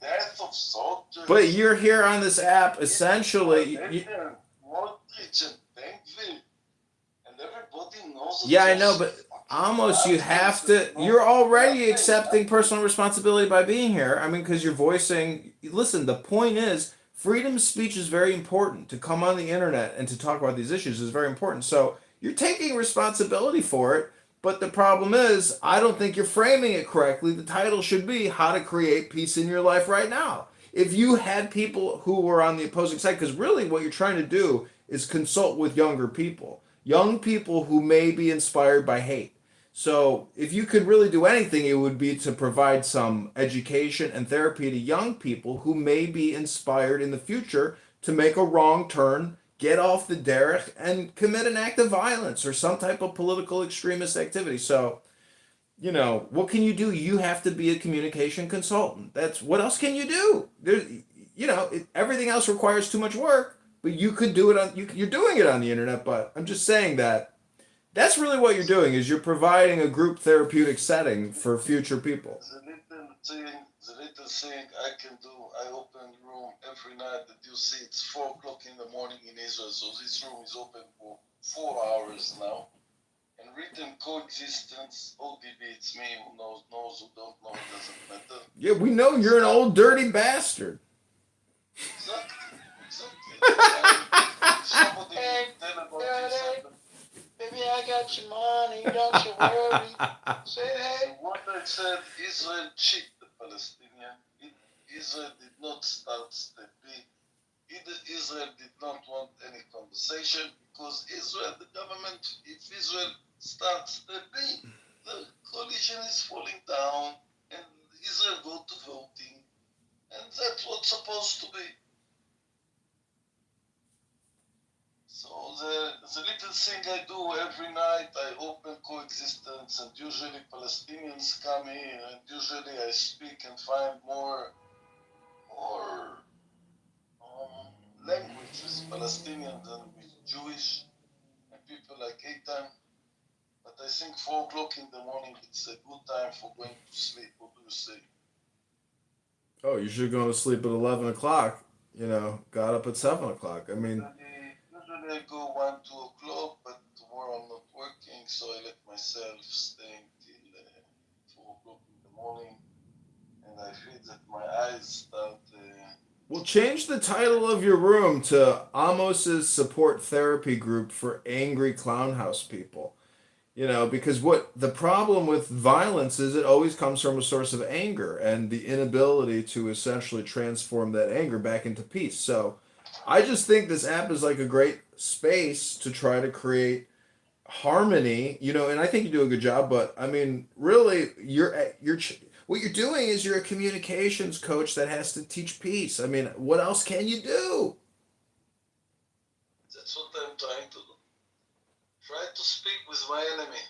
death of But soldiers. you're here on this app essentially. Biden, Smotrich, and Benkville, and everybody knows that Yeah, I you're know, but fucking almost you assholes have and to. you know You're already nothing, accepting nothing. personal responsibility by being here. I mean, because you're voicing. Listen, the point is, freedom of speech is very important. To come on the internet and to talk about these issues is very important. So you're taking responsibility for it. But the problem is, I don't think you're framing it correctly. The title should be "How to Create Peace in Your Life Right Now." If you had people who were on the opposing side, because really what you're trying to do is consult with younger people, young people who may be inspired by hate. So if you could really do anything, it would be to provide some education and therapy to young people who may be inspired in the future to make a wrong turn, get off the derech, and commit an act of violence or some type of political extremist activity. So, what can you do? You have to be a communication consultant. That's what else can you do? Everything else requires too much work, but you could do it you're doing it on the internet. But I'm just saying that that's really what you're doing is you're providing a group therapeutic setting for future people. The little thing I can do, I open room every night that you see it's 4 o'clock in the morning in Israel, so this room is open for 4 hours now. And written coexistence, ODB, it's me, who knows, who don't know, it doesn't matter. Yeah, we know you're an old dirty bastard. Exactly, exactly. If somebody Hey, will tell about this, daddy, baby, I got your money, don't you worry. Say so hey. what I said, Israel cheat the Palestinian. Israel did not start step B. Israel did not want any conversation because Israel, the government, if Israel starts step B, the coalition is falling down and Israel go to voting, and that's what's supposed to be. So the little thing I do every night, I open coexistence, and usually Palestinians come here, and usually I speak and find more language with Palestinians than with Jewish and people like Eitan. But I think 4 o'clock in the morning it's a good time for going to sleep. What do you say? Oh, you should go to sleep at 11 o'clock. Got up at 7 o'clock. I mean, Usually I go 1, 2 o'clock, but tomorrow I'm not working, so I let myself stay till 4 o'clock in the morning, and I feel that my eyes start. we'll change the title of your room to Amos's Support Therapy Group for Angry Clownhouse People. Because what the problem with violence is it always comes from a source of anger and the inability to essentially transform that anger back into peace. So I just think this app is like a great space to try to create harmony, and I think you do a good job, but I mean, really what you're doing is you're a communications coach that has to teach peace. I mean, what else can you do? That's what I'm trying to do. Try to speak with my enemy.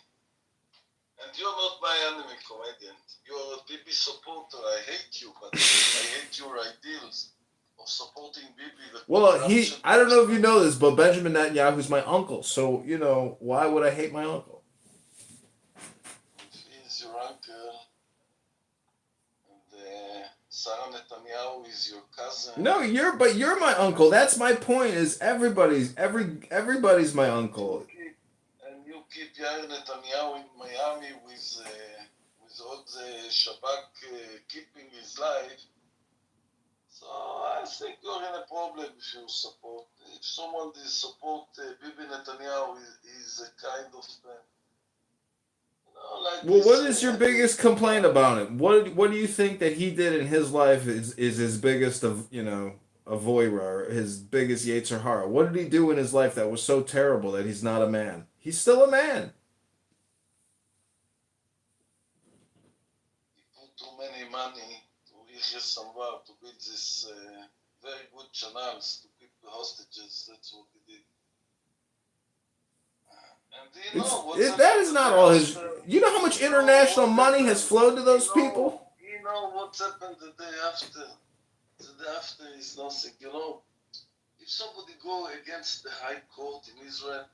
And you're not my enemy, comedian. You're a Bibi supporter. I hate you, but I hate your ideals of supporting Bibi, the Well, corruption I don't know if you monster. know this, but Benjamin Netanyahu's my uncle. So, why would I hate my uncle? If he's your uncle, and Sarah Netanyahu is your cousin, No, you're my uncle. That's my point. Is everybody's my and you uncle. keep Yair Netanyahu in Miami with all the Shabak keeping his life. So I think you're in a problem if you support. If someone is support Bibi Netanyahu is a kind of like Well, this. what is your I think biggest complaint about him? What do you think that he did in his life is his biggest of avoira, his biggest yetzer hara? What did he do in his life that was so terrible that he's not a man? He's still a man. he put too many money to Yahya Samvar to build this very good channels to keep the hostages. That's what he did. And you know what's That happened is the not day all his. after. You know how much You know international what money has happened. flowed to those people? You know what's happened the day after. The day after is nothing. If somebody go against the High Court in Israel,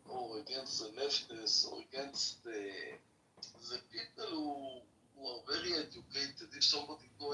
or against the leftists, or against the people who are very educated, if somebody go